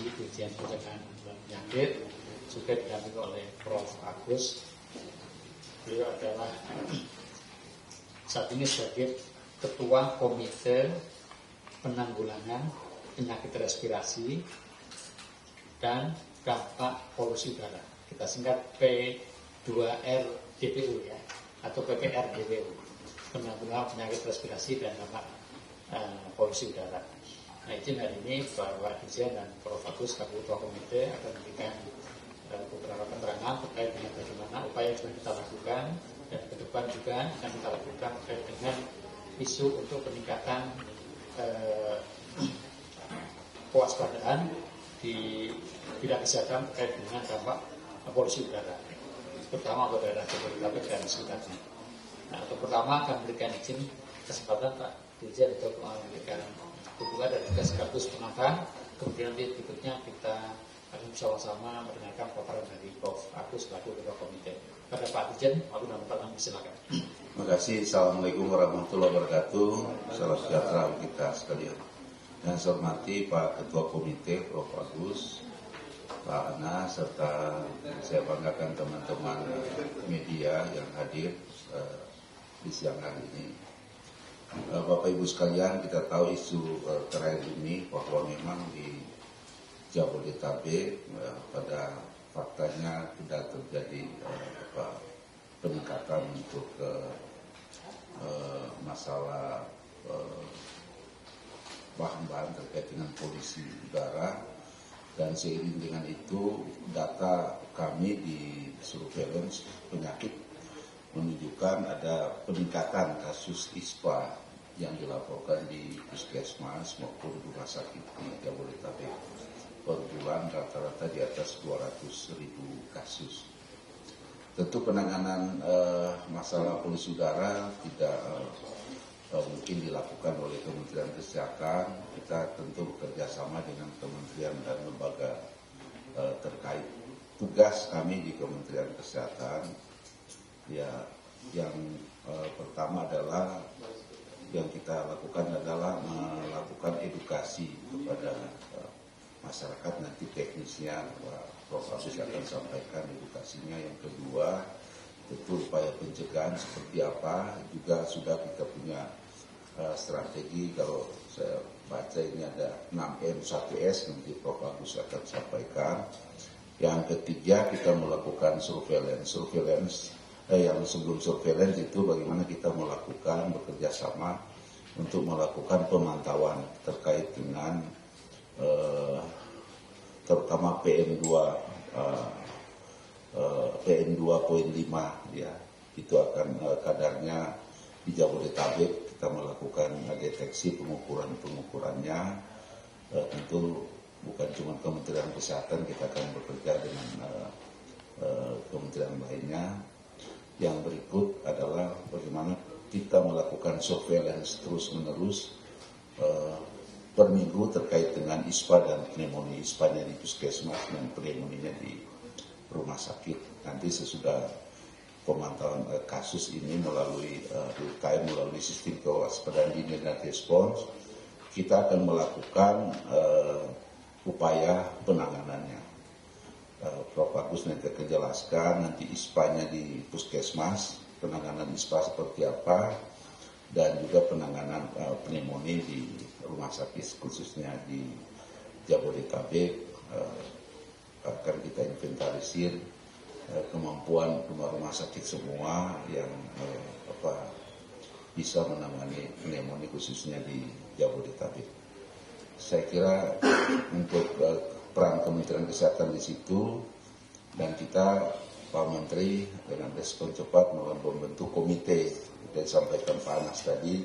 Teknologi Dirjen Pencegahan Penyakit, juga didampingi oleh Prof. Agus. Beliau adalah saat ini sebagai Ketua Komite Penanggulangan Penyakit Respirasi dan Dampak Polusi Udara. Kita singkat P2RDPU ya, atau PPRDPU, Penanggulangan Penyakit Respirasi dan Dampak Polusi Udara. Nah, izin hari ini Bapak Dirjen dan Prof. Agus selaku Ketua Komite akan memberikan beberapa keterangan terkait dengan bagaimana upaya yang sudah kita lakukan dan ke depan juga akan kita lakukan terkait dengan isu untuk peningkatan kewaspadaan di bidang kesehatan terkait dengan dampak polusi udara, terutama untuk daerah Jabodetabek dan sekitarnya. Nah, untuk pertama akan memberikan izin kesempatan Pak Dirjen untuk memberikan dukungan dan juga sekaligus pengantar. Kemudian nanti berikutnya kita akan bersama-sama mendengarkan paparan dari Prof. Agus selaku Ketua Komite. Pada Pak Dirjen, aku dan Pak Dirjen silakan. Terima kasih. Assalamualaikum warahmatullahi wabarakatuh. Salam sejahtera kita sekalian. Yang saya hormati Pak Ketua Komite Prof. Agus, Pak Ana, serta saya banggakan teman-teman media yang hadir di siang hari ini. Bapak Ibu sekalian, kita tahu isu terakhir ini bahwa memang di Jabodetabek pada faktanya tidak terjadi peningkatan untuk masalah bahan-bahan terkait dengan polusi udara, dan seiring dengan itu data kami di surveillance penyakit menunjukkan ada peningkatan kasus ISPA yang dilaporkan di puskesmas maupun rumah sakit di Jabodetabek. Per bulan rata-rata di atas 200.000 kasus. Tentu penanganan masalah polusi udara tidak mungkin dilakukan oleh Kementerian Kesehatan. Kita tentu bekerja sama dengan kementerian dan lembaga terkait. Tugas kami di Kementerian Kesehatan ya, yang pertama adalah yang kita lakukan adalah melakukan edukasi kepada masyarakat. Nanti teknisnya Prof. Agus akan sampaikan edukasinya. Yang kedua, tentu upaya pencegahan seperti apa, juga sudah kita punya strategi. Kalau saya baca ini ada 6M 1S, nanti Prof. Agus akan sampaikan. Yang ketiga, kita melakukan surveillance. Yang sebelum surveillance itu bagaimana kita melakukan bekerja sama untuk melakukan pemantauan terkait dengan terutama PM2.5 ya, itu akan kadarnya di Jabodetabek kita melakukan deteksi pengukurannya. Tentu bukan cuma Kementerian Kesehatan, kita akan bekerja dengan kementerian lainnya. Yang berikut adalah bagaimana kita melakukan surveillance terus-menerus per minggu terkait dengan ISPA dan pneumonia. ISPA-nya di puskesmas dan pneumonia di rumah sakit. Nanti sesudah pemantauan kasus ini melalui UKM, melalui sistem kewaspadaan dini dan respons, kita akan melakukan upaya penanganannya. Prof. Agus nanti akan jelaskan nanti ISPA-nya di puskesmas, penanganan ISPA seperti apa, dan juga penanganan pneumonia di rumah sakit khususnya di Jabodetabek. Akan kita inventarisir kemampuan rumah sakit semua yang bisa menangani pneumonia khususnya di Jabodetabek. Saya kira untuk peran Kementerian Kesehatan di situ, dan kita Pak Menteri dengan respon cepat membentuk komite, dan sampaikan Pak Anas tadi,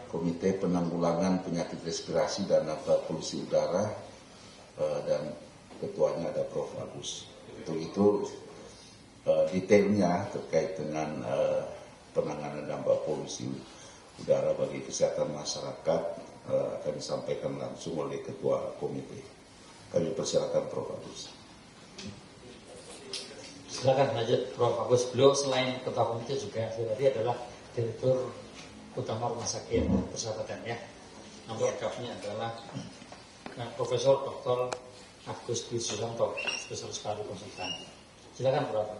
Komite Penanggulangan Penyakit Respirasi dan Dampak Polusi Udara, dan ketuanya ada Prof. Agus. Untuk itu detailnya terkait dengan penanganan dampak polusi udara bagi kesehatan masyarakat akan disampaikan langsung oleh Ketua Komite. Kami persilakan Prof. Agus. Silakan lanjut Prof. Agus. Beliau selain Ketua Komite juga tadi adalah Direktur Utama Rumah Sakit Persahabatan ya. Nama lengkapnya adalah Profesor Dr. Agus Dwi Susanto, spesialis paru konsultan. Silakan Prof.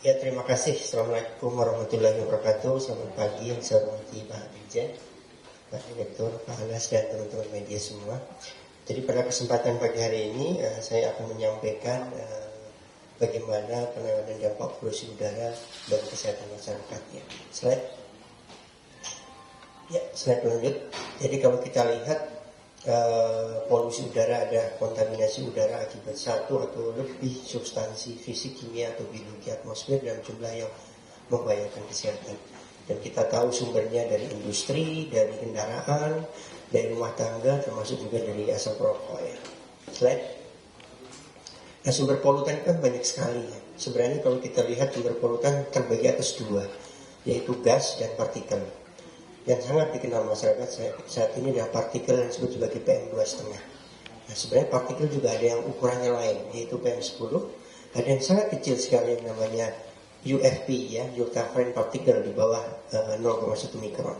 Ya, terima kasih. Assalamualaikum warahmatullahi wabarakatuh. Selamat pagi yang saya hormati Pak Dirjen, Pak Direktur, Pak Anas, dan teman-teman media semua. Jadi pada kesempatan pagi hari ini saya akan menyampaikan bagaimana penanganan dampak polusi udara bagi kesehatan masyarakat. Ya. Slide lanjut. Jadi kalau kita lihat polusi udara, ada kontaminasi udara akibat satu atau lebih substansi fisik, kimia atau biologi atmosfer dalam jumlah yang membahayakan kesehatan. Dan kita tahu sumbernya dari industri, dari kendaraan, dari rumah tangga, termasuk juga dari asap rokok. Ya. Slide. Nah, sumber polutan kan banyak sekali. Ya. Sebenarnya kalau kita lihat sumber polutan terbagi atas dua, yaitu gas dan partikel. Yang sangat dikenal masyarakat saat ini adalah partikel yang disebut sebagai PM2,5. Nah, sebenarnya partikel juga ada yang ukurannya lain, yaitu PM10. Ada yang sangat kecil sekali yang namanya UFP, ya, ultrafine particle, di bawah 0,1 mikron.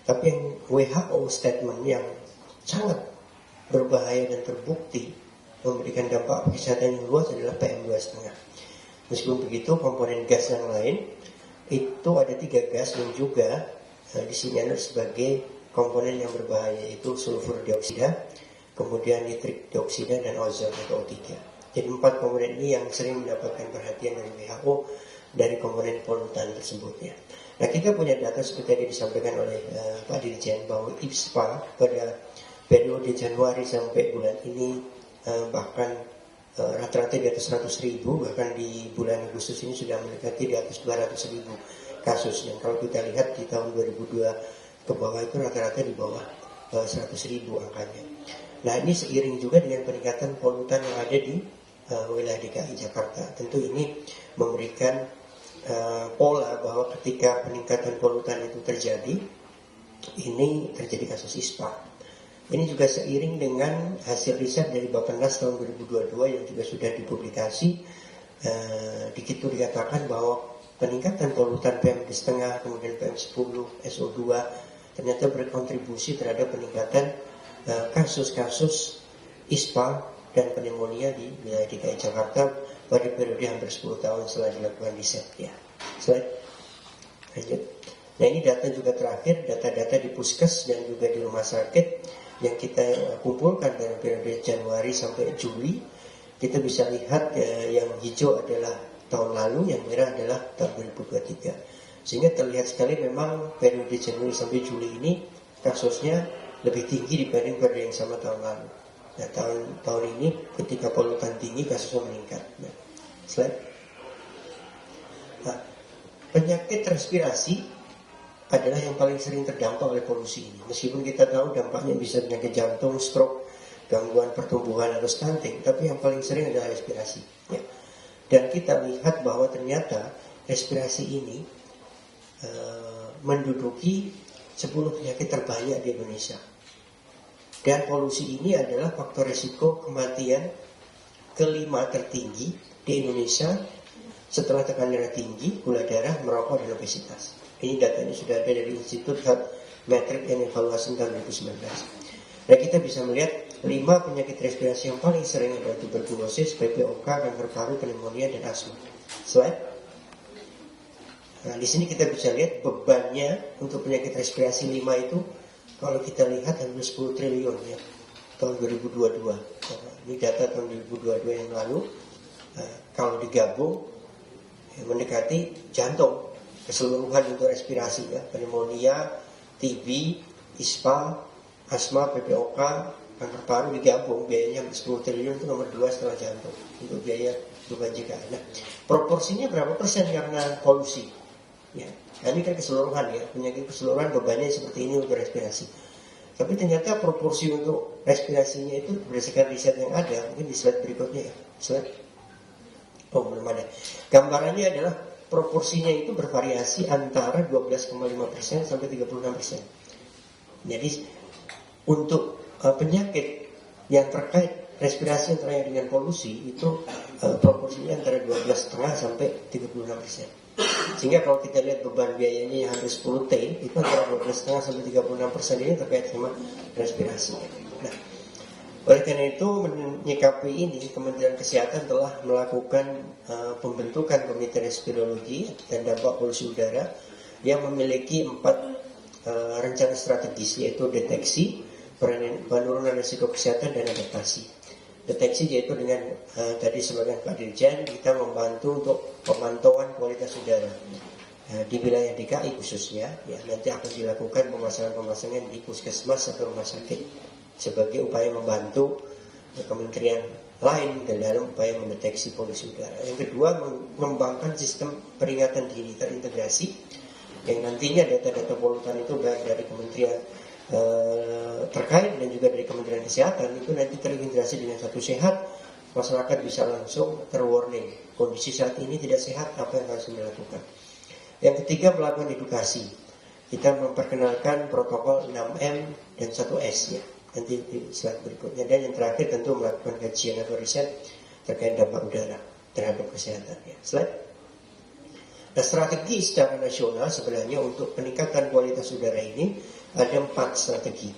Tapi yang WHO statement yang sangat berbahaya dan terbukti memberikan dampak kesehatan yang luas adalah PM2,5. Meskipun begitu, komponen gas yang lain itu ada 3 gas yang juga disinyalir sebagai komponen yang berbahaya, yaitu sulfur dioksida, kemudian nitrik dioksida, dan ozon atau O3. Jadi 4 komponen ini yang sering mendapatkan perhatian dari WHO dari komponen polutan tersebut. Ya. Nah, kita punya data seperti tadi disampaikan oleh Pak Dirjen bahwa IPSPA pada periode Januari sampai bulan ini bahkan rata-rata di atas 100.000, bahkan di bulan Agustus ini sudah mendekati di atas 200.000 kasus. Dan kalau kita lihat di tahun 2002 ke bawah itu rata-rata di bawah 100.000 angkanya. Nah, ini seiring juga dengan peningkatan polutan yang ada di wilayah DKI Jakarta. Tentu ini memberikan pola bahwa ketika peningkatan polutan itu terjadi, ini terjadi kasus ISPA. Ini juga seiring dengan hasil riset dari Bappenas tahun 2022 yang juga sudah dipublikasi. Di situ dikatakan bahwa peningkatan polutan PM2,5, kemudian PM10, SO2 ternyata berkontribusi terhadap peningkatan kasus-kasus ISPA dan pneumonia di wilayah DKI Jakarta pada periode hampir 10 tahun setelah dilakukan riset. Ya. Slide. Lanjut. Nah, ini data juga terakhir, data-data di Puskes dan juga di rumah sakit yang kita kumpulkan dalam periode Januari sampai Juli. Kita bisa lihat yang hijau adalah tahun lalu, yang merah adalah tahun 2023. Sehingga terlihat sekali memang periode Januari sampai Juli ini kasusnya lebih tinggi dibanding periode yang sama tahun lalu. Nah, tahun ini ketika polutan tinggi kasusnya meningkat. Nah, slide. Nah, penyakit respirasi adalah yang paling sering terdampak oleh polusi ini. Meskipun kita tahu dampaknya bisa penyakit jantung, stroke, gangguan pertumbuhan atau stunting, tapi yang paling sering adalah respirasi. Ya. Dan kita lihat bahwa ternyata respirasi ini menduduki 10 penyakit terbanyak di Indonesia. Dan polusi ini adalah faktor risiko kematian kelima tertinggi di Indonesia setelah tekanan darah tinggi, gula darah, merokok, dan obesitas. Ini datanya sudah ada dari Institut Health Metric and Evaluation tahun 2019. Nah, kita bisa melihat 5 penyakit respirasi yang paling sering adalah tuberkulosis, PPOK, kanker paru, pneumonia, dan asma. Slide. Nah, di sini kita bisa lihat bebannya untuk penyakit respirasi 5 itu, kalau kita lihat hampir 10 triliun ya, tahun 2022. Ini data tahun 2022 yang lalu. Kalau digabung mendekati jantung keseluruhan untuk respirasi ya, pneumonia, TB, ISPA, asma, PPOK, kanker paru digabung biayanya 10 triliun, itu nomor 2 setelah jantung untuk biaya beban JKN. Nah, proporsinya berapa persen karena polusi? Ya, nah ini kan keseluruhan ya, penyakit keseluruhan bebannya seperti ini untuk respirasi. Tapi ternyata proporsi untuk respirasinya itu berdasarkan riset yang ada, mungkin di slide berikutnya ya. Slide. Oh, belum ada. Gambarannya adalah proporsinya itu bervariasi antara 12,5% sampai 36%. Jadi untuk penyakit yang terkait respirasi yang terkait dengan polusi itu proporsinya antara 12,5 sampai 36%. Sehingga kalau kita lihat beban biayanya yang hampir 10 T, itu antara 12,5 sampai 36% ini terkait sama respirasi. Nah, Oleh karena itu, menyikapi ini, Kementerian Kesehatan telah melakukan pembentukan Komite Respirologi dan Dampak Polusi Udara yang memiliki 4 rencana strategis, yaitu deteksi, penurunan risiko kesehatan, dan adaptasi. Deteksi yaitu dengan tadi sebagai Pak Dirjen, kita membantu untuk pemantauan kualitas udara di wilayah DKI khususnya, ya, nanti akan dilakukan pemasangan di puskesmas atau rumah sakit sebagai upaya membantu kementerian lain dalam upaya mendeteksi polusi udara. Yang kedua, mengembangkan sistem peringatan dini terintegrasi yang nantinya data-data polutan itu baik dari kementerian terkait dan juga dari Kementerian Kesehatan itu nanti terintegrasi dengan Satu Sehat, masyarakat bisa langsung terwarning kondisi saat ini tidak sehat, apa yang harus dilakukan. Yang ketiga, melakukan edukasi. Kita memperkenalkan protokol 6M dan 1S ya. Nanti di slide berikutnya. Dan yang terakhir tentu melakukan kajian atau riset terkait dampak udara terhadap kesehatan ya. Slide. Nah, strategi secara nasional sebenarnya untuk peningkatan kualitas udara ini ada 4 strategi.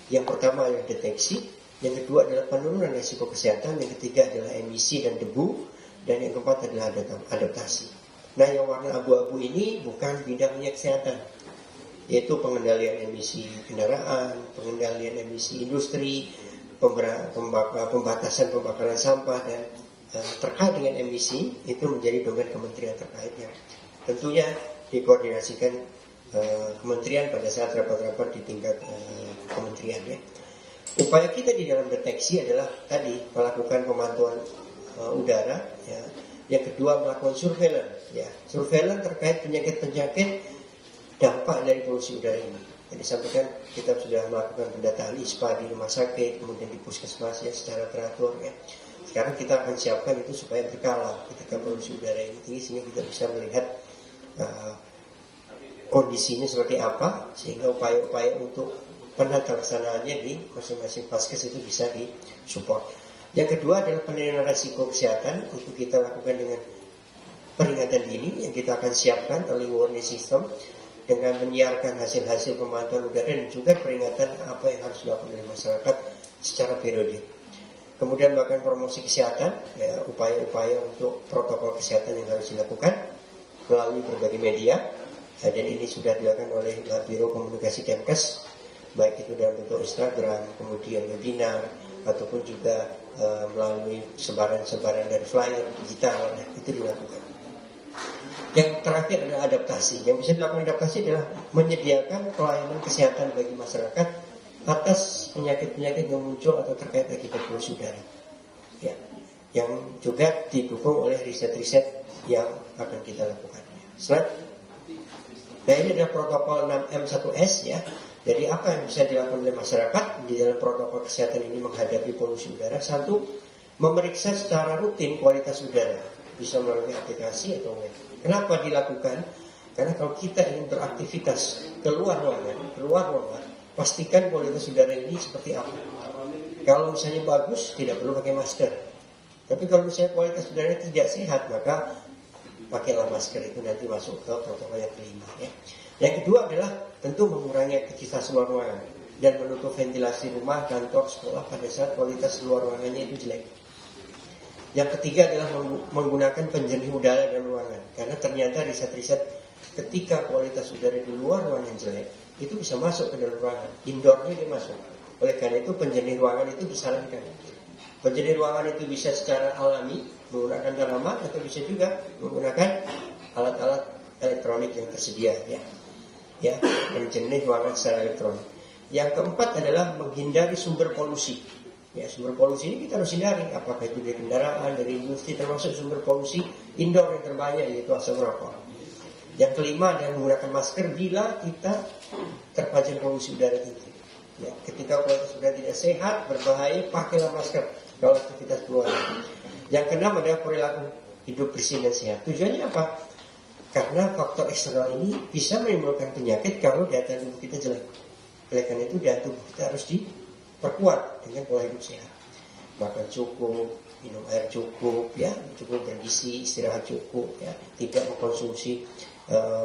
Yang pertama adalah deteksi, yang kedua adalah penurunan risiko kesehatan, yang ketiga adalah emisi dan debu, dan yang keempat adalah adaptasi. Nah, yang warna abu-abu ini bukan bidangnya kesehatan, yaitu pengendalian emisi kendaraan, pengendalian emisi industri, pembatasan pembakaran sampah, dan terkait dengan emisi itu menjadi domain kementerian terkaitnya. Tentunya dikoordinasikan kementerian pada saat rapat-rapat di tingkat kementerian ya. Upaya kita di dalam deteksi adalah tadi melakukan pemantauan udara ya. Yang kedua melakukan surveillance ya. Surveillance terkait penyakit-penyakit dampak dari polusi udara ini. Jadi sampaikan kita sudah melakukan pendataan ISPA di rumah sakit, kemudian di puskesmas ya secara teratur ya. Sekarang kita akan siapkan itu supaya berkala ketika polusi udara ini tinggi sehingga kita bisa melihat kondisinya seperti apa sehingga upaya-upaya untuk penata laksanaannya di masing-masing paskes itu bisa disupport. Yang kedua adalah penilaian risiko kesehatan, itu kita lakukan dengan peringatan dini yang kita akan siapkan early warning system dengan menyiarkan hasil-hasil pemantauan udara dan juga peringatan apa yang harus dilakukan oleh masyarakat secara periodik. Kemudian melakukan promosi kesehatan, ya, upaya-upaya untuk protokol kesehatan yang harus dilakukan melalui berbagai media, dan ini sudah dilakukan oleh Biro Komunikasi Kemkes, baik itu dalam bentuk Instagram, kemudian webinar, ataupun juga melalui sebaran-sebaran dari flyer digital, ya, itu dilakukan. Yang terakhir adalah adaptasi. Yang bisa dilakukan adaptasi adalah menyediakan pelayanan kesehatan bagi masyarakat atas penyakit-penyakit yang muncul atau terkait akibat polusi udara. Ya, yang juga didukung oleh riset-riset yang akan kita lakukan. Slide. Nah, ini adalah protokol 6M1S ya. Jadi apa yang bisa dilakukan oleh masyarakat di dalam protokol kesehatan ini menghadapi polusi udara? Satu, memeriksa secara rutin kualitas udara, bisa melalui aplikasi atau web. Kenapa dilakukan? Karena kalau kita ingin beraktivitas keluar ruangan, pastikan kualitas udara ini seperti apa. Kalau misalnya bagus, tidak perlu pakai masker. Tapi kalau misalnya kualitas udaranya tidak sehat, maka pakailah masker. Itu nanti masuk ke protokol yang kelima ya. Yang kedua adalah tentu mengurangi aktivitas luar ruangan dan menutup ventilasi rumah, kantor, sekolah pada saat kualitas luar ruangannya itu jelek. Yang ketiga adalah menggunakan penjernih udara dalam ruangan. Karena ternyata riset-riset ketika kualitas udara di luar ruangan jelek, itu bisa masuk ke dalam ruangan. Indoornya dia masuk. Oleh karena itu penjernih ruangan itu disarankan. Penjernih ruangan itu bisa secara alami menggunakan tanaman atau bisa juga menggunakan alat-alat elektronik yang tersedia ya. Ya, penjernih ruangan secara elektronik. Yang keempat adalah menghindari sumber polusi. Ya, sumber polusi ini kita harus hindari, apakah itu dari kendaraan, dari industri, termasuk sumber polusi indoor yang terbanyak yaitu asap rokok. Yang kelima adalah menggunakan masker bila kita terpapar polusi udara tinggi. Ya, ketika kualitas udara tidak sehat, berbahaya, pakailah masker kalau aktivitas keluar. Yang keenam adalah perilaku hidup bersih dan sehat. Tujuannya apa? Karena faktor eksternal ini bisa menimbulkan penyakit kalau daya tubuh kita jelek. Oleh karena itu daya tubuh kita harus diperkuat dengan pola hidup sehat. Makan cukup, minum air cukup, ya, cukup bergizi, istirahat cukup, ya, tidak mengkonsumsi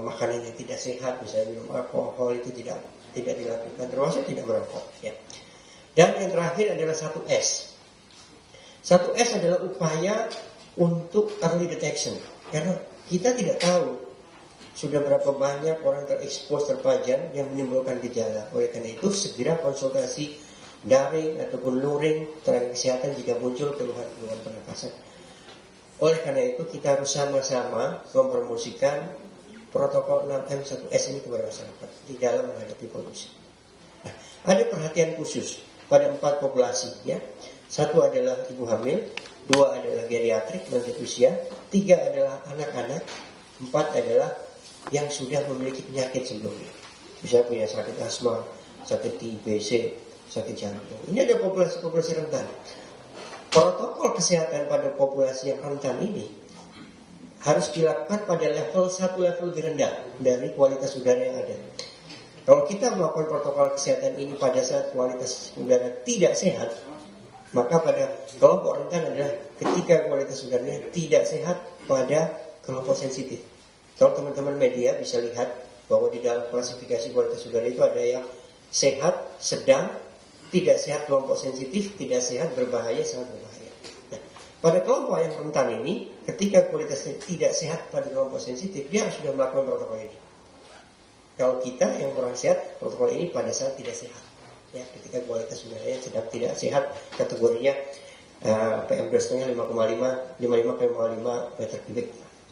makanan yang tidak sehat, misalnya minum alkohol itu tidak dilakukan, termasuk tidak merokok. Ya. Dan yang terakhir adalah 1S. 1S adalah upaya untuk early detection. Karena kita tidak tahu sudah berapa banyak orang terekspos terpajang yang menimbulkan gejala. Oleh karena itu segera konsultasi daring ataupun luring tenaga kesehatan jika muncul keluhan-keluhan pernapasan. Oleh karena itu kita harus sama-sama mempromosikan protokol 6M1S ini kepada masyarakat di dalam menghadapi polusi. Nah, ada perhatian khusus pada 4 populasi ya. 1 adalah ibu hamil, 2 adalah geriatrik lanjut usia, 3 adalah anak-anak, 4 adalah yang sudah memiliki penyakit sebelumnya. Bisa punya sakit asma, sakit TBC, sakit jantung. Ini ada populasi-populasi rentan. Protokol kesehatan pada populasi yang rentan ini harus dilakukan pada level 1 level lebih rendah dari kualitas udara yang ada. Kalau kita melakukan protokol kesehatan ini pada saat kualitas udara tidak sehat, maka pada kelompok rentan adalah ketika kualitas udaranya tidak sehat pada kelompok sensitif. Kalau teman-teman media bisa lihat bahwa di dalam klasifikasi kualitas udara itu ada yang sehat, sedang, tidak sehat kelompok sensitif, tidak sehat berbahaya, sangat berbahaya. Nah, pada kelompok yang rentan ini, ketika kualitasnya tidak sehat pada kelompok sensitif, dia sudah melakukan protokol ini. Kalau kita yang kurang sehat, protokol ini pada saat tidak sehat. Ya, ketika kualitas udaranya sedang tidak sehat, kategorinya PM2,5 55,5 meter kubik.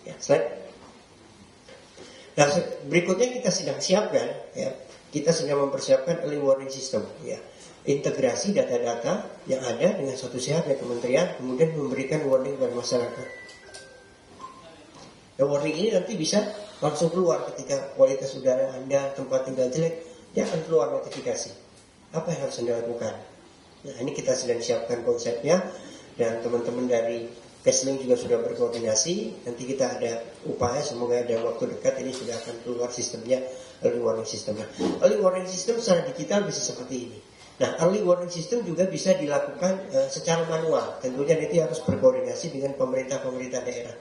Ya, slide. Nah, berikutnya kita sedang siapkan, ya, kita sedang mempersiapkan early warning system, ya. Integrasi data-data yang ada dengan suatu sehat dari kementerian, kemudian memberikan warning kepada masyarakat. Dan warning ini nanti bisa langsung keluar ketika kualitas udara Anda tempat tinggal jelek, dia akan keluar notifikasi. Apa yang harus Anda lakukan? Nah, ini kita sedang siapkan konsepnya, dan teman-teman dari Keslink juga sudah berkoordinasi. Nanti kita ada upaya, semoga ada waktu dekat ini sudah akan keluar sistemnya, early warning system. Nah, early warning system secara digital bisa seperti ini. Nah, early warning system juga bisa dilakukan secara manual. Tentunya nanti harus berkoordinasi dengan pemerintah-pemerintah daerah.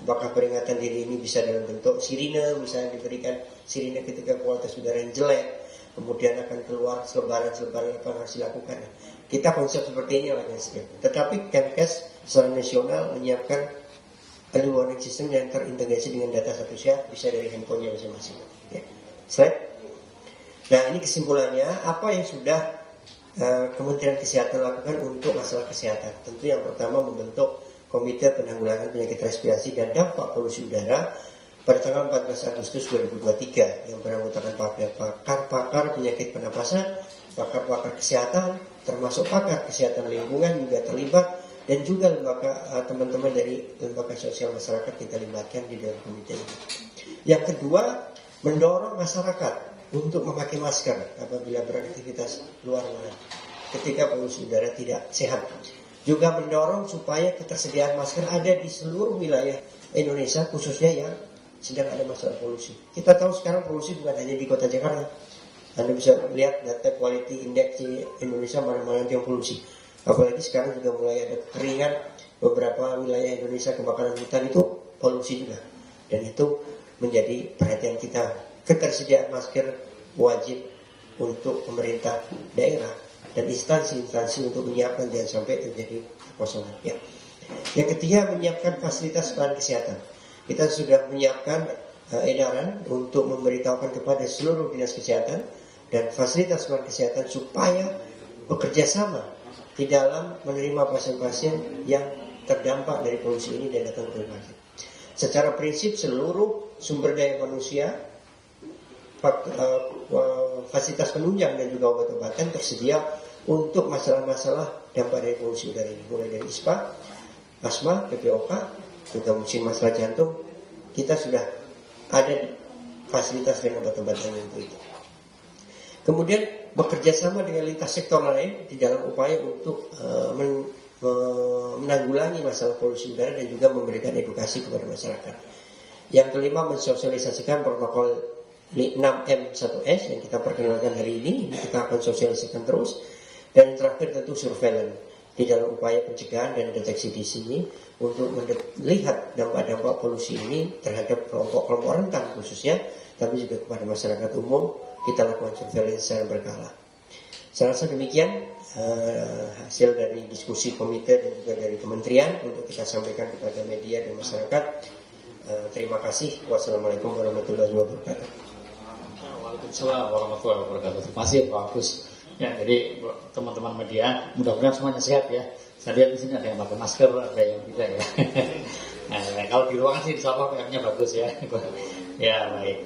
Apakah peringatan dini ini bisa dalam bentuk sirine, misalnya diberikan sirine ketika kualitas udara yang jelek, kemudian akan keluar selebaran-selebaran apa yang harus dilakukan. Kita konsep seperti ini lah, tetapi Kemkes secara nasional menyiapkan early warning system yang terintegrasi dengan data satu sehat, bisa dari handphonenya masing-masing. Ya. Slide. Nah, ini kesimpulannya, apa yang sudah Kementerian Kesehatan lakukan untuk masalah kesehatan. Tentu yang pertama membentuk Komite Penanggulangan Penyakit Respirasi dan Dampak Polusi Udara pada tanggal 14 Agustus 2023 yang beranggotakan pakar-pakar penyakit pernapasan, pakar-pakar kesehatan, termasuk pakar kesehatan lingkungan juga terlibat, dan juga lembaga teman-teman dari lembaga sosial masyarakat kita libatkan di dalam komite ini. Yang kedua, mendorong masyarakat untuk memakai masker apabila beraktivitas luar ruangan ketika polusi udara tidak sehat. Juga mendorong supaya ketersediaan masker ada di seluruh wilayah Indonesia, khususnya yang sedang ada masalah polusi. Kita tahu sekarang polusi bukan hanya di kota Jakarta. Anda bisa lihat data quality index di Indonesia mana-mana yang polusi. Apalagi sekarang juga mulai ada kekeringan, beberapa wilayah Indonesia kebakaran hutan itu polusi juga. Dan itu menjadi perhatian kita. Ketersediaan masker wajib untuk pemerintah daerah dan instansi-instansi untuk menyiapkan jangan sampai terjadi kekosongan. Ya. Yang ketiga, menyiapkan fasilitas pelayanan kesehatan. Kita sudah menyiapkan edaran untuk memberitahukan kepada seluruh dinas kesehatan dan fasilitas pelayanan kesehatan supaya bekerja sama di dalam menerima pasien-pasien yang terdampak dari polusi ini dan datang ke rumah sakit. Secara prinsip seluruh sumber daya manusia, fasilitas penunjang dan juga obat-obatan tersedia untuk masalah-masalah dampak dari polusi udara ini, mulai dari ISPA, asma, PPOK, juga mungkin masalah jantung. Kita sudah ada fasilitas dan obat-obatan untuk itu. Kemudian bekerja sama dengan lintas sektor lain di dalam upaya untuk menanggulangi masalah polusi udara dan juga memberikan edukasi kepada masyarakat. Yang kelima, mensosialisasikan protokol 6M1S yang kita perkenalkan hari ini kita akan sosialisasikan terus. Dan yang terakhir tentu surveillance di dalam upaya pencegahan dan deteksi di sini untuk melihat dampak-dampak polusi ini terhadap kelompok-kelompok rentan khususnya, tapi juga kepada masyarakat umum. Kita lakukan surveillance secara berkala. Saya rasa demikian hasil dari diskusi komite dan juga dari kementerian untuk kita sampaikan kepada media dan masyarakat. Terima kasih. Wassalamualaikum warahmatullahi wabarakatuh. Waalaikumsalam warahmatullahi wabarakatuh. Terima kasih Pak Agus. Ya, jadi teman-teman media, mudah-mudahan semuanya sehat ya. Saya lihat di sini ada yang pakai masker, ada yang tidak ya. Nah, kalau di ruangan sih insya Allah PM-nya bagus ya. Ya baik.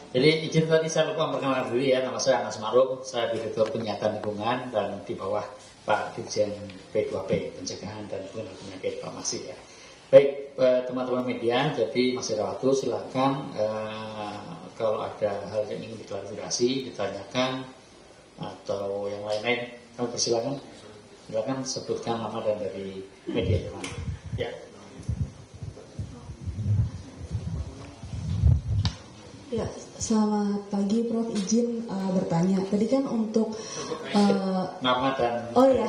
Jadi izin tadi saya lupa memperkenalkan diri ya. Nama saya Anas Marum, saya Direktur Penyihatan Lingkungan dan di bawah Pak Dirjen P2P Pencegahan dan Pengendalian Penyakit Farmasi ya. Baik teman-teman media, jadi masih ada waktu, silakan kalau ada hal yang ingin diklarifikasi, ditanyakan atau yang lain-lain, kami persilakan. Silakan sebutkan nama dan dari media di mana. Ya. Ya, selamat pagi Prof. Izin bertanya. Tadi kan untuk nama dan oh ya,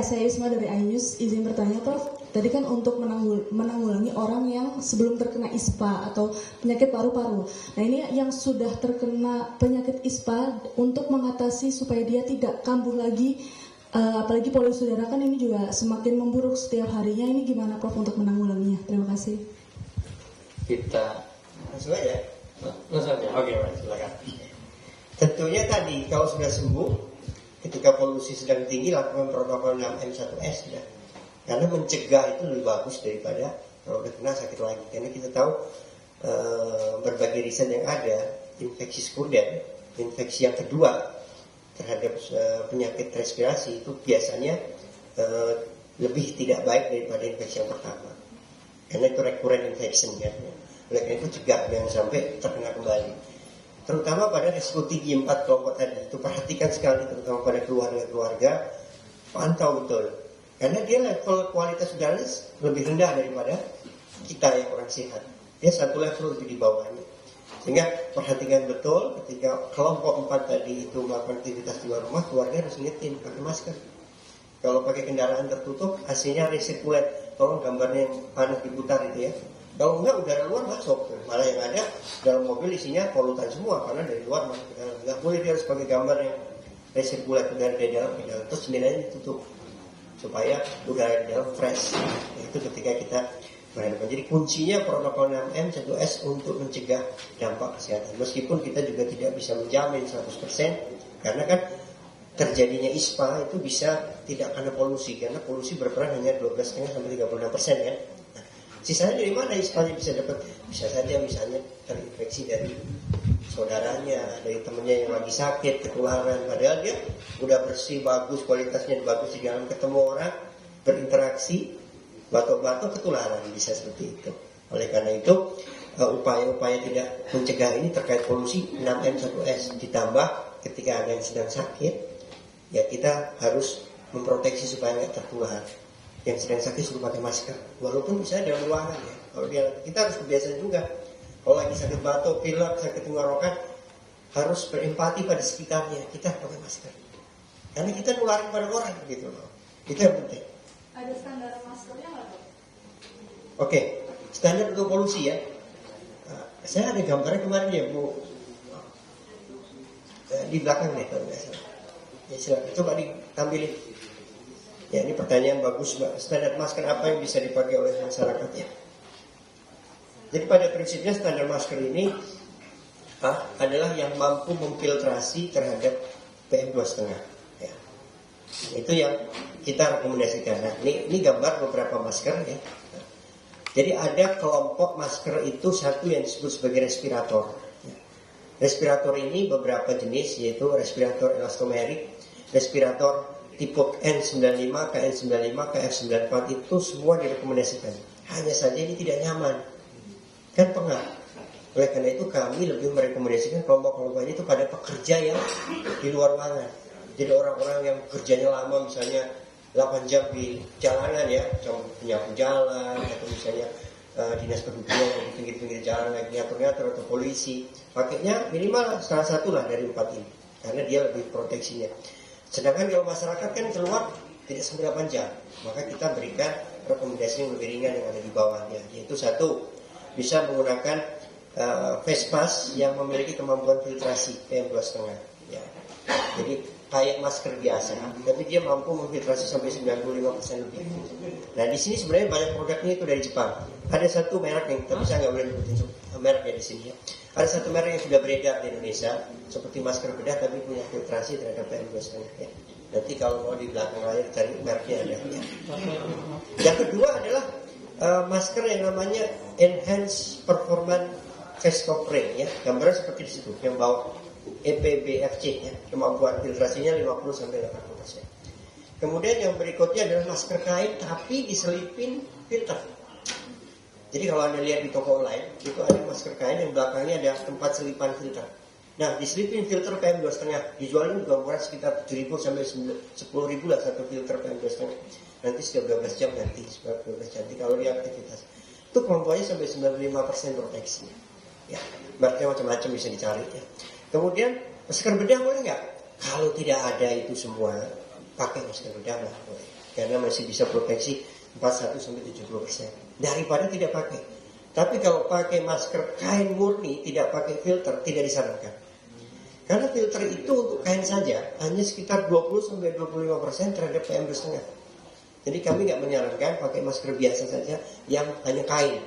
saya Isma dari iNews. Izin bertanya Prof. Tadi kan untuk menanggulangi orang yang sebelum terkena ISPA atau penyakit paru-paru. Nah, ini yang sudah terkena penyakit ISPA untuk mengatasi supaya dia tidak kambuh lagi, apalagi polusi udara kan ini juga semakin memburuk setiap harinya. Ini gimana Prof untuk menanggulanginya? Terima kasih. Kita langsung aja. Oke, baik, silakan. Tentunya tadi kalau sudah sembuh, ketika polusi sedang tinggi lakukan protokol 6M1S ya. Karena mencegah itu lebih bagus daripada kalau udah kena sakit lagi. Karena kita tahu berbagai riset yang ada, infeksi sekunder, infeksi yang kedua terhadap penyakit respirasi itu biasanya lebih tidak baik daripada infeksi yang pertama. Karena itu recurrent infection ya. Oleh karena itu cegah jangan sampai terkena kembali. Terutama pada risiko tinggi 4 kelompok tadi itu perhatikan sekali, terutama pada keluarga-keluarga, pantau betul. Karena dia level kualitas udara lebih rendah daripada kita yang orang sehat. Dia satu level lebih di bawahnya. Sehingga perhatikan betul ketika kelompok 4 tadi itu melakukan aktivitas di luar rumah, keluarga harus nyetin pakai masker. Kalau pakai kendaraan tertutup, AC-nya resirkulat. Tolong gambarnya yang panas diputar itu ya. Kalau enggak udara luar masuk, malah yang ada dalam mobil isinya polutan semua karena dari luar masuk ke dalam. Enggak boleh, dia harus pakai gambar yang resirkulat udara dari dalam ke dalam. Terus jendelanya ditutup supaya udara di dalam fresh. Itu ketika kita berhadapan. Jadi kuncinya protokol 6M 1S untuk mencegah dampak kesehatan. Meskipun kita juga tidak bisa menjamin 100%, karena kan terjadinya ISPA itu bisa tidak karena polusi, karena polusi berperan hanya 12,5 sampai 36% ya. Nah, sisanya dari mana ISPA-nya bisa dapat? Bisa saja misalnya terinfeksi dari saudaranya, dari temennya yang lagi sakit, ketularan. Padahal dia udah bersih, bagus, kualitasnya bagus, di dalam ketemu orang, berinteraksi, batuk-batuk, ketularan, bisa seperti itu. Oleh karena itu, upaya-upaya tidak mencegah ini terkait polusi 6M1S. Ditambah ketika ada yang sedang sakit, ya kita harus memproteksi supaya nggak tertular. Yang sedang sakit suruh pakai masker, walaupun misalnya dalam ruangan ya. Kalau dia, kita harus kebiasaan juga. Kalau lagi sakit batuk, pilek, sakit tenggorokan, harus berempati pada sekitarnya. Kita pakai masker. Karena kita nularin pada orang gitu loh. Itu yang penting. Ada standar maskernya nggak Dok? Oke, standar untuk polusi ya. Saya ada gambarnya kemarin ya Bu. Di belakang nih kalau nggak salah. Ya silakan, coba ditampilin. Ya ini pertanyaan bagus Mbak. Standar masker apa yang bisa dipakai oleh masyarakat ya? Jadi pada prinsipnya standar masker ini adalah yang mampu memfiltrasi terhadap PM2,5 ya. Itu yang kita rekomendasikan. Nah, ini gambar beberapa masker ya. Jadi ada kelompok masker itu satu yang disebut sebagai respirator ya. Respirator ini beberapa jenis, yaitu respirator elastomerik, respirator tipe N95, KN95, KF94 itu semua direkomendasikan. Hanya saja ini tidak nyaman, kan pengap. Oleh karena itu kami lebih merekomendasikan kelompok-kelompok ini itu pada pekerja yang di luar ruangan. Jadi orang-orang yang kerjanya lama, misalnya 8 jam di jalanan ya, penyapu jalan, atau misalnya dinas perhubungan di pinggir-pinggir jalan, ngatur-ngatur, atau polisi, pakainya minimal salah satu lah dari 4 ini, karena dia lebih proteksinya. Sedangkan kalau masyarakat kan keluar tidak sampai 8 jam, maka kita berikan rekomendasi yang lebih ringan yang ada di bawahnya, yaitu satu, bisa menggunakan face mask yang memiliki kemampuan filtrasi PM2,5 ya. Jadi kayak masker biasa, tapi dia mampu memfiltrasi sampai 95% lebih. Nah di sini sebenarnya banyak produknya itu dari Jepang. Ada satu merek yang, tapi saya nggak boleh nyebutin mereknya di sini ya. Ada satu merek yang sudah beredar di Indonesia, seperti masker bedah tapi punya filtrasi terhadap PM2,5 ya. Nanti kalau mau di belakang layar cari mereknya ada. Ya. Yang kedua adalah masker yang namanya Enhanced Performance Face Covering ya, gambarnya seperti di situ, yang bawa EPBFC ya, kemampuan filtrasinya 50-80%. Kemudian yang berikutnya adalah masker kain tapi diselipin filter. Jadi kalau Anda lihat di toko online, itu ada masker kain yang belakangnya ada tempat selipan filter. Nah, diselipin filter PM2,5, dijualnya juga murah sekitar 7.000 sampai 10.000 lah satu filter PM2,5. Nanti setiap 12 jam nanti, setiap 12 jam nanti kalau dia aktivitas. Itu kemampuannya sampai 95% proteksi. Ya, berarti macam-macam bisa dicari ya. Kemudian masker bedah boleh nggak? Kalau tidak ada itu semua, pakai masker bedah lah boleh. Karena masih bisa proteksi 41-70% daripada tidak pakai. Tapi kalau pakai masker kain murni tidak pakai filter tidak disarankan. Karena filter itu untuk kain saja hanya sekitar 20-25% terhadap PM2,5. Jadi kami nggak menyarankan pakai masker biasa saja yang hanya kain.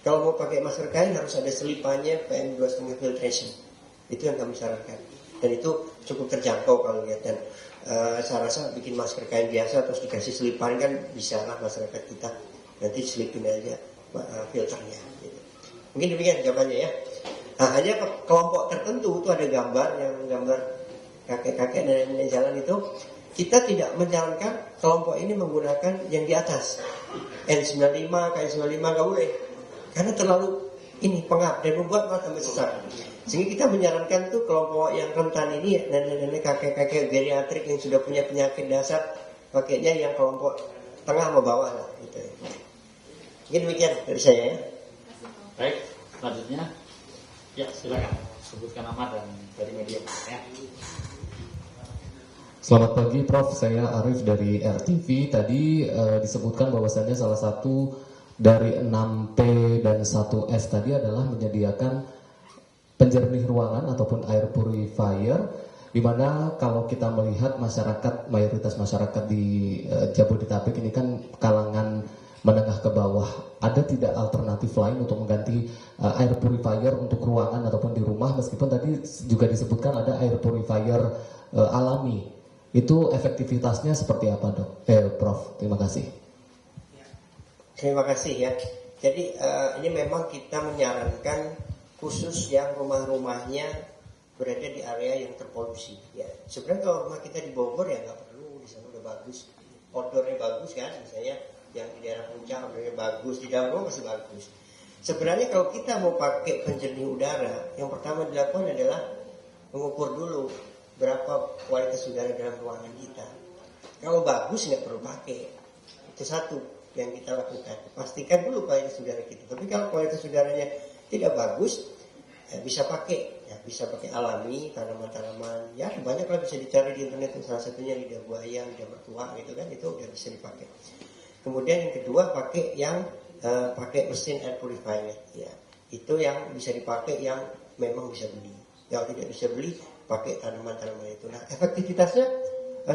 Kalau mau pakai masker kain harus ada selipannya PM2,5 filtration. Itu yang kami sarankan. Dan itu cukup terjangkau kalau lihat. Dan saya rasa bikin masker kain biasa terus dikasih selipan kan bisa lah masyarakat kita. Nanti selipin aja filternya. Gitu. Mungkin demikian jawabannya ya. Nah, hanya kelompok tertentu itu ada gambar yang gambar kakek-kakek nenek jalan itu. Kita tidak menjalankan kelompok ini menggunakan yang di atas. N95, K95 nggak boleh. Karena terlalu ini pengap dan membuat malah tambah sesak. Sehingga kita menyarankan tuh kelompok yang rentan ini nenek-nenek kakek-kakek geriatrik yang sudah punya penyakit dasar pakainya yang kelompok tengah sama bawah lah gitu. Mungkin demikian dari saya ya. Baik, selanjutnya ya silakan sebutkan nama dan dari media ya. Selamat pagi Prof, saya Arif dari RTV. Tadi disebutkan bahwasannya salah satu dari 6P dan 1S tadi adalah menyediakan penjernih ruangan ataupun air purifier, di mana kalau kita melihat masyarakat, mayoritas masyarakat di Jabodetabek ini kan kalangan menengah ke bawah, ada tidak alternatif lain untuk mengganti air purifier untuk ruangan ataupun di rumah, meskipun tadi juga disebutkan ada air purifier alami, itu efektivitasnya seperti apa dok? Prof, terima kasih. Terima kasih ya. Jadi ini memang kita menyarankan khusus yang rumah-rumahnya berada di area yang terpolusi. Ya, sebenarnya kalau rumah kita di Bogor ya nggak perlu, di sana udah bagus, outdoornya bagus kan, misalnya yang di daerah Puncak outdoornya bagus, di dalam rumah masih bagus. Sebenarnya kalau kita mau pakai penjernih udara, yang pertama dilakukan adalah mengukur dulu berapa kualitas udara dalam ruangan kita. Kalau bagus nggak perlu pakai, itu satu yang kita lakukan. Pastikan dulu kualitas udara kita. Tapi kalau kualitas udaranya tidak bagus, ya bisa pakai alami, tanaman-tanaman. Ya banyak lah bisa dicari di internet. Salah satunya lidah buaya, lidah mertua gitu kan, itu udah bisa dipakai. Kemudian yang kedua pakai yang pakai mesin air purifier. Ya itu yang bisa dipakai yang memang bisa beli. Yang tidak bisa beli pakai tanaman-tanaman itu. Nah efektivitasnya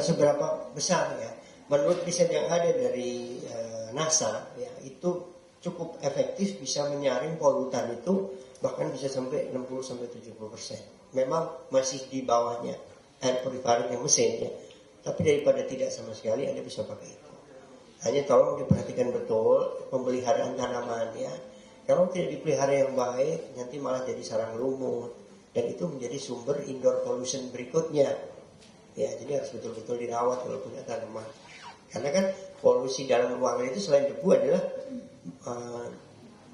seberapa besar ya? Menurut riset yang ada dari NASA ya, itu cukup efektif bisa menyaring polutan itu bahkan bisa sampai 60-70%. Memang masih di bawahnya air purifier yang mesin ya. Tapi daripada tidak sama sekali Anda bisa pakai itu. Hanya tolong diperhatikan betul pemeliharaan tanaman ya. Kalau tidak dipelihara yang baik nanti malah jadi sarang lumut dan itu menjadi sumber indoor pollution berikutnya. Ya, jadi harus betul-betul dirawat kalau punya tanaman. Karena kan polusi dalam ruangan itu selain debu adalah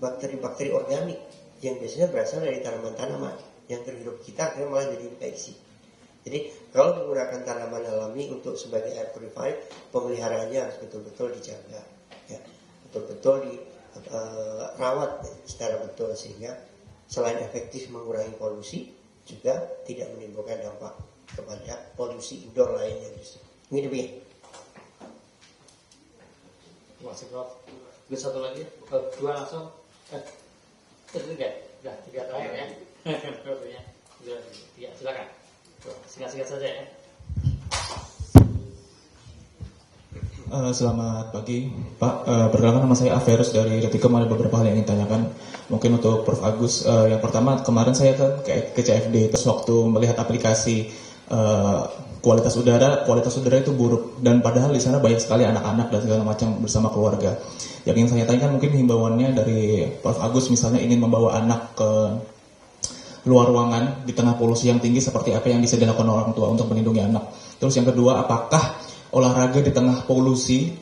bakteri-bakteri organik yang biasanya berasal dari tanaman-tanaman yang terhirup kita akhirnya malah jadi infeksi. Jadi kalau menggunakan tanaman alami untuk sebagai air purifier, pemeliharaannya harus betul-betul dijaga, ya, betul-betul dirawat secara betul sehingga selain efektif mengurangi polusi juga tidak menimbulkan dampak kepada polusi indoor lainnya. Ini demikian. Terima kasih Prof. Bisa satu lagi, dua langsung. Tiga terakhir ya. Tiga, silakan. Singkat-singkat saja ya. Selamat pagi Pak, perkenalkan nama saya Averus dari Retikom. Ada beberapa hal yang ingin tanyakan mungkin untuk Prof. Agus. Yang pertama, kemarin saya ke CFD, terus waktu melihat aplikasi kualitas udara itu buruk, dan padahal di sana banyak sekali anak-anak dan segala macam bersama keluarga. Yang ingin saya tanyakan mungkin himbauannya dari Prof. Agus, misalnya ingin membawa anak ke luar ruangan di tengah polusi yang tinggi, seperti apa yang bisa dilakukan orang tua untuk melindungi anak. Terus yang kedua, apakah olahraga di tengah polusi,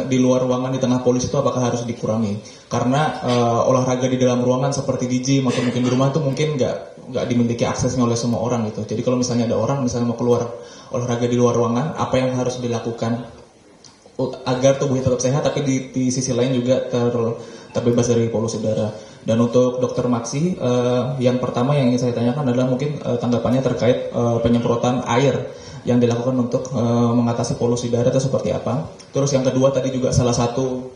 di luar ruangan di tengah polusi itu apakah harus dikurangi? Karena olahraga di dalam ruangan seperti di gym atau mungkin di rumah itu mungkin nggak dimiliki aksesnya oleh semua orang gitu. Jadi kalau misalnya ada orang misalnya mau keluar olahraga di luar ruangan, apa yang harus dilakukan agar tubuhnya tetap sehat, tapi di sisi lain juga terbebas dari polusi udara? Dan untuk Dr. Maksi, yang pertama yang ingin saya tanyakan adalah mungkin tanggapannya terkait penyemprotan air yang dilakukan untuk mengatasi polusi udara itu seperti apa. Terus yang kedua tadi juga salah satu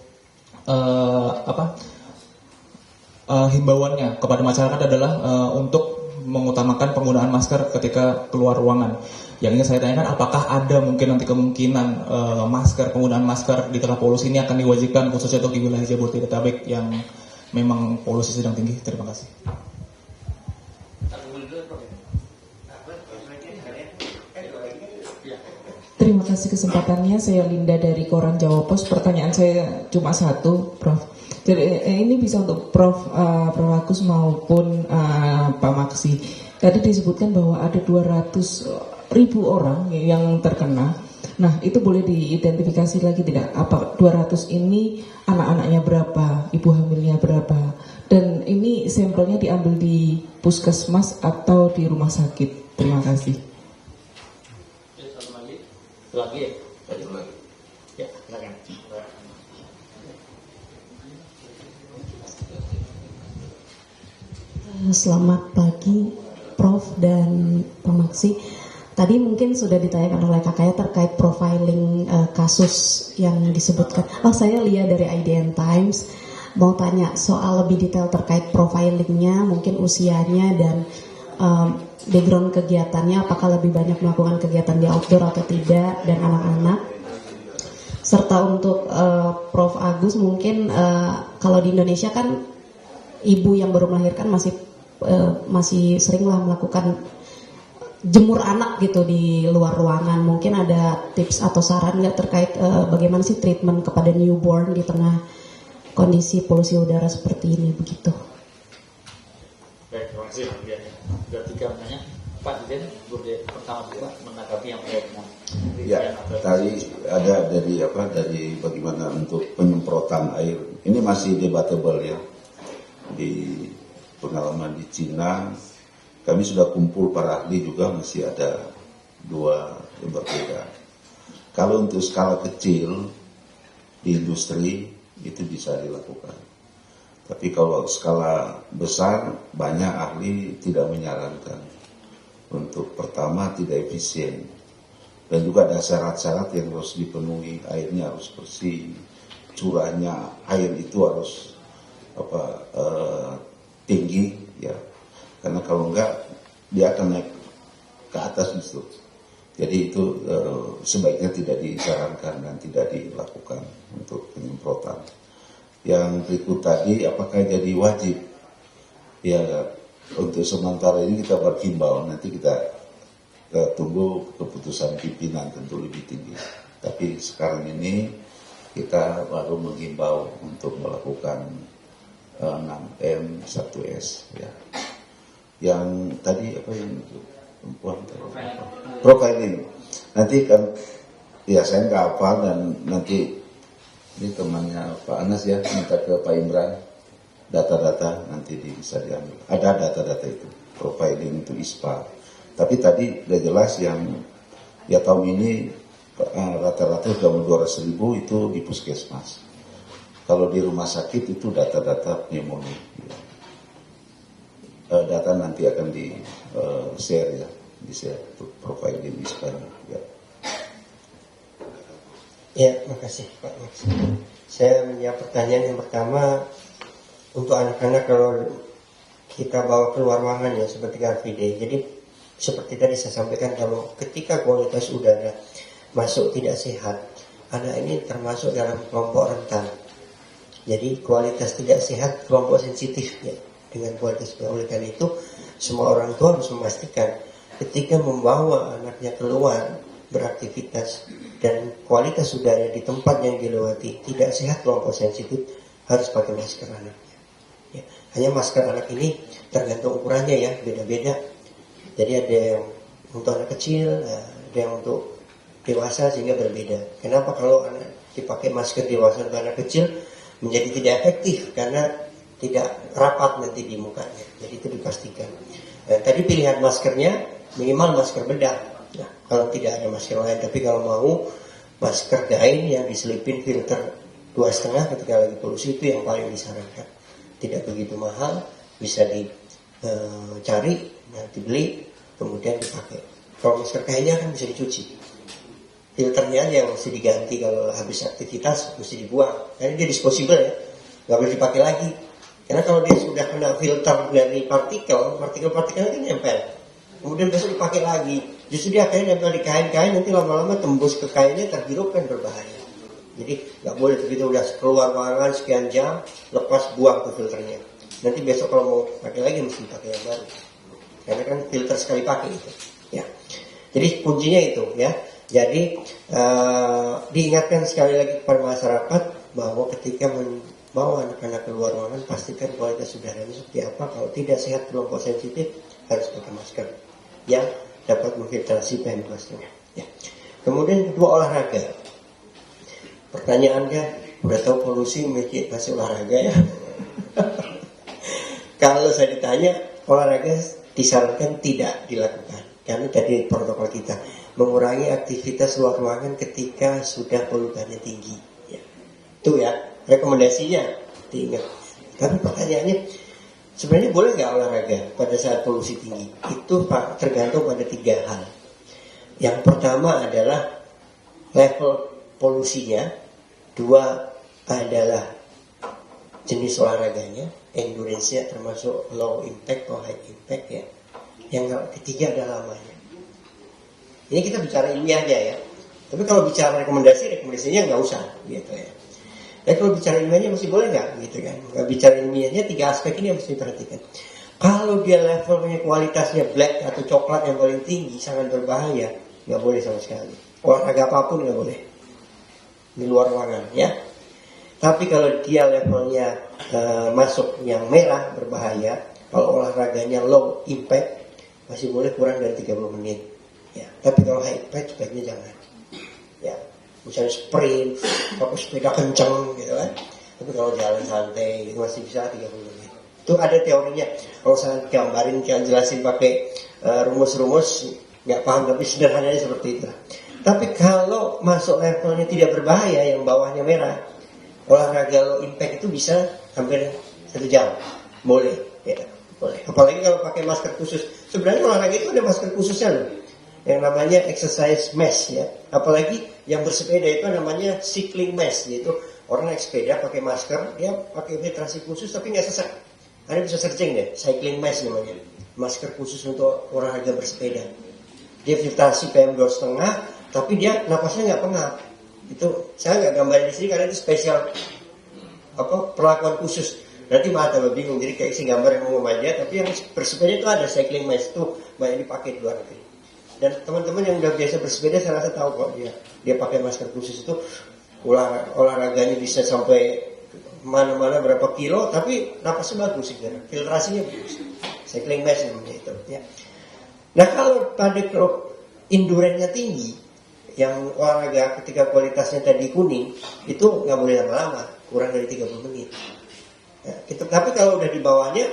himbauannya kepada masyarakat adalah untuk mengutamakan penggunaan masker ketika keluar ruangan. Yang ingin saya tanyakan, apakah ada mungkin nanti kemungkinan penggunaan masker di tengah polusi ini akan diwajibkan khususnya untuk di wilayah Jabodetabek yang memang polusi sedang tinggi? Terima kasih. Terima kasih kesempatannya. Saya Linda dari Koran Jawa Pos. Pertanyaan saya cuma satu, Prof. Jadi ini bisa untuk Prof Agus maupun Pak Maksi. Tadi disebutkan bahwa ada 200.000 orang yang terkena. Nah, itu boleh diidentifikasi lagi tidak? Apa 200 ini anak-anaknya berapa, ibu hamilnya berapa? Dan ini sampelnya diambil di puskesmas atau di rumah sakit? Terima kasih. Lagi ya? Ya, silakan. Selamat pagi Prof dan Pak Maksi. Tadi mungkin sudah ditanyakan oleh kakaknya terkait profiling kasus yang disebutkan. Saya lihat dari IDN Times, mau tanya soal lebih detail terkait profilingnya, mungkin usianya dan background kegiatannya, apakah lebih banyak melakukan kegiatan di outdoor atau tidak, dan anak-anak. Serta untuk Prof. Agus, mungkin kalau di Indonesia kan ibu yang baru melahirkan masih seringlah melakukan jemur anak gitu di luar ruangan. Mungkin ada tips atau saran nggak terkait bagaimana sih treatment kepada newborn di tengah kondisi polusi udara seperti ini, begitu. Baik, terima kasih. Sudah 3 menanya. Pak Dirjen, boleh pertama juga menanggapi yang terkait dengan tadi ada dari bagaimana untuk penyemprotan air. Ini masih debatable ya. Di pengalaman di Cina, kami sudah kumpul para ahli juga, masih ada 2 yang berbeda. Kalau untuk skala kecil di industri itu bisa dilakukan. Tapi kalau skala besar, banyak ahli tidak menyarankan. Untuk pertama, tidak efisien. Dan juga ada syarat-syarat yang harus dipenuhi. Airnya harus bersih, curahnya air itu harus tinggi, ya. Karena kalau enggak, dia akan naik ke atas justru. Jadi itu sebaiknya tidak disarankan dan tidak dilakukan untuk penyemprotan. Yang berikut tadi, apakah jadi wajib? Ya, untuk sementara ini kita berhimbau, nanti kita tunggu keputusan pimpinan tentu lebih tinggi. Tapi sekarang ini kita baru menghimbau untuk melakukan 6M 1S. Ya. Yang tadi apa yang perempuan profiling. Nanti kan, ya saya nggak hafal, dan nanti ini temannya Pak Anas ya, minta ke Pak Imran data-data, nanti bisa diambil. Ada data-data itu, profiling itu ISPA. Tapi tadi udah jelas yang ya tahun ini rata-rata sudah 200.000 itu di puskesmas. Kalau di rumah sakit itu data-data pneumonia. Data nanti akan di-share ya, di-share profiling ISPA ya. Ya, makasih Pak Maksi. Saya menjawab pertanyaan yang pertama. Untuk anak-anak kalau kita bawa keluar ruangan ya seperti Car Free Day. Jadi seperti tadi saya sampaikan, kalau ketika kualitas udara masuk tidak sehat, anak ini termasuk dalam kelompok rentan. Jadi kualitas tidak sehat kelompok sensitif ya, dengan kualitas udara. Oleh karena itu semua orang tua harus memastikan ketika membawa anaknya keluar beraktivitas dan kualitas udara di tempat yang dilewati tidak sehat kelompok sensitif, harus pakai masker anaknya. Ya, hanya masker anak ini tergantung ukurannya ya, beda-beda. Jadi ada yang untuk anak kecil, ada yang untuk dewasa sehingga berbeda. Kenapa kalau anak dipakai masker dewasa untuk anak kecil menjadi tidak efektif karena tidak rapat nanti di mukanya. Jadi itu dipastikan. Dan tadi pilihan maskernya minimal masker bedah. Nah, kalau tidak ada masker lain, tapi kalau mau masker kain yang diselipin filter 2,5 ketika lagi polusi itu yang paling disarankan. Tidak begitu mahal, bisa dicari, dibeli, kemudian dipakai. Kalau masker kainnya kan bisa dicuci. Filternya aja yang mesti diganti kalau habis aktivitas, mesti dibuang. Karena dia disposable ya, nggak boleh dipakai lagi. Karena kalau dia sudah kena filter dari partikel-partikelnya itu nempel. Kemudian besok dipakai lagi. Justru dia akhirnya nempel di kain-kain, nanti lama-lama tembus ke kainnya, terhirup kan berbahaya. Jadi nggak boleh begitu udah keluar ruangan sekian jam, lepas buang ke filternya. Nanti besok kalau mau pakai lagi mesti pakai yang baru. Karena kan filter sekali pakai itu. Ya. Jadi kuncinya itu ya. Jadi diingatkan sekali lagi kepada masyarakat bahwa ketika membawa anak-anak keluar ruangan, pastikan kualitas udaranya seperti apa. Kalau tidak sehat kelompok sensitif, harus pakai masker yang dapat memfiltrasi PM2,5. Ya. Kemudian kedua, olahraga. Pertanyaannya, udah tahu polusi masih olahraga ya? Kalau saya ditanya, olahraga disarankan tidak dilakukan. Karena tadi protokol kita mengurangi aktivitas luar ruangan ketika sudah polutannya tinggi. Ya. Itu ya rekomendasinya, diingat. Tapi pertanyaannya, sebenarnya boleh nggak olahraga pada saat polusi tinggi? Itu tergantung pada 3 hal. Yang pertama adalah level polusinya. 2 adalah jenis olahraganya, endurance-nya termasuk low impact atau high impact ya. Yang ketiga adalah lamanya. Ini kita bicara ilmiahnya ya. Tapi kalau bicara rekomendasinya nggak usah gitu ya. Tapi kalau bicara ilmiahnya masih boleh nggak gitu kan? Nggak bicara ilmiahnya 3 aspek ini yang mesti diperhatikan. Kalau dia levelnya kualitasnya black atau coklat yang paling tinggi, sangat berbahaya, nggak boleh sama sekali. Olahraga apapun nggak boleh di luar ruangan ya. Tapi kalau dia levelnya masuk yang merah berbahaya, kalau olahraganya low impact masih boleh kurang dari 30 menit ya. Tapi kalau high impact sebaiknya jangan ya. Misalnya sprint, atau sepeda kencang gitu kan. Tapi kalau jalan santai itu masih bisa 30 menit. Itu ada teorinya. Kalau saya gambarin, jelasin pakai rumus-rumus nggak paham, tapi sederhananya seperti itu. Tapi kalau masuk levelnya tidak berbahaya, yang bawahnya merah, olahraga low impact itu bisa hampir 1 jam. Boleh, ya, boleh. Apalagi kalau pakai masker khusus. Sebenarnya olahraga itu ada masker khususnya loh, yang namanya exercise mask ya. Apalagi yang bersepeda itu namanya cycling mask, yaitu orang naik sepeda pakai masker, dia pakai filtrasi khusus tapi nggak sesak. Anda bisa searching deh, cycling mask namanya, masker khusus untuk olahraga bersepeda. Dia filtrasi PM2,5, tapi dia napasnya nggak pengap. Itu saya nggak gambarin di sini karena itu spesial perlakuan khusus. Nanti malah tambah bingung. Jadi kayak isi gambar yang umum aja, tapi yang bersepeda itu ada cycling mask, itu banyak dipakai di luar negeri. Dan teman-teman yang udah biasa bersepeda saya rasa tahu kok dia pakai masker khusus itu olahraganya bisa sampai mana-mana berapa kilo, tapi napasnya bagus sih, filtrasinya bagus. Cycling mask namanya itu. Ya. Nah kalau tadi endurance-nya tinggi, yang olahraga ketika kualitasnya tadi kuning, itu nggak boleh lama-lama, kurang dari 30 menit. Ya, gitu. Tapi kalau udah di bawahnya,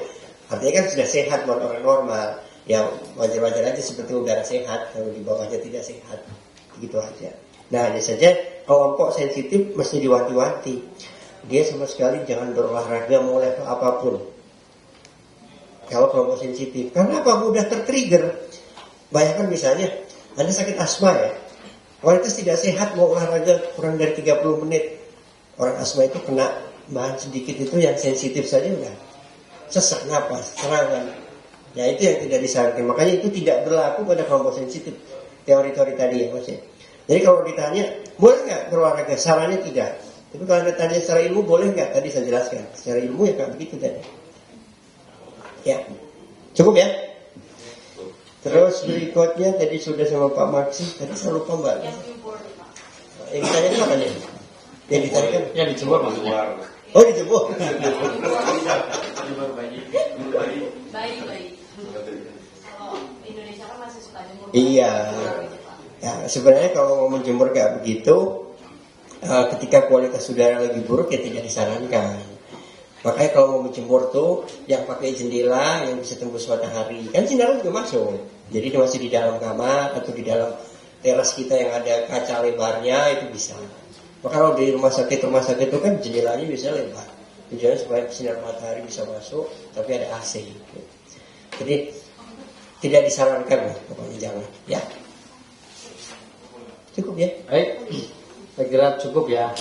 artinya kan sudah sehat buat orang normal. Ya wajar-wajar aja seperti udara sehat, kalau di bawahnya tidak sehat, gitu aja. Nah hanya saja kelompok sensitif mesti diwanti-wanti. Dia sama sekali jangan berolahraga mau level apapun. Kalau kelompok sensitif, karena apa? Mudah tertrigger. Bayangkan misalnya Anda sakit asma ya, kualitas tidak sehat mau olahraga kurang dari 30 menit. Orang asma itu kena bahan sedikit itu yang sensitif saja udah sesak napas, serangan. Ya itu yang tidak disarankan. Makanya itu tidak berlaku pada kelompok sensitif. Teori-teori tadi ya Mas ya. Jadi kalau ditanya, boleh nggak berolahraga? Sarannya tidak. Tapi kalau ditanya secara ilmu boleh nggak? Tadi saya jelaskan. Secara ilmu ya kayak begitu tadi. Ya, cukup ya. Terus berikutnya tadi sudah sama Pak Maksi. Tadi saya lupa Mbak. Yang ditanya itu apa nih? Yang ditanya kan? Yang dijemur maksudnya. Oh dijemur. Bayi. Kalau Indonesia kan masih suka jemur. Iya. Ya, sebenarnya kalau mau menjemur kayak begitu, ketika kualitas udara lagi buruk ya tidak disarankan. Makanya kalau mau menjemur tuh yang pakai jendela yang bisa tembus matahari, kan sinar juga masuk. Jadi masih di dalam kamar atau di dalam teras kita yang ada kaca lebarnya itu bisa. Maka kalau di rumah sakit itu kan jendelanya bisa lebar. Tujuannya supaya sinar matahari bisa masuk, tapi ada AC. Jadi tidak disarankan lah, pokoknya jangan. Ya, cukup ya. Baik, saya kira cukup ya.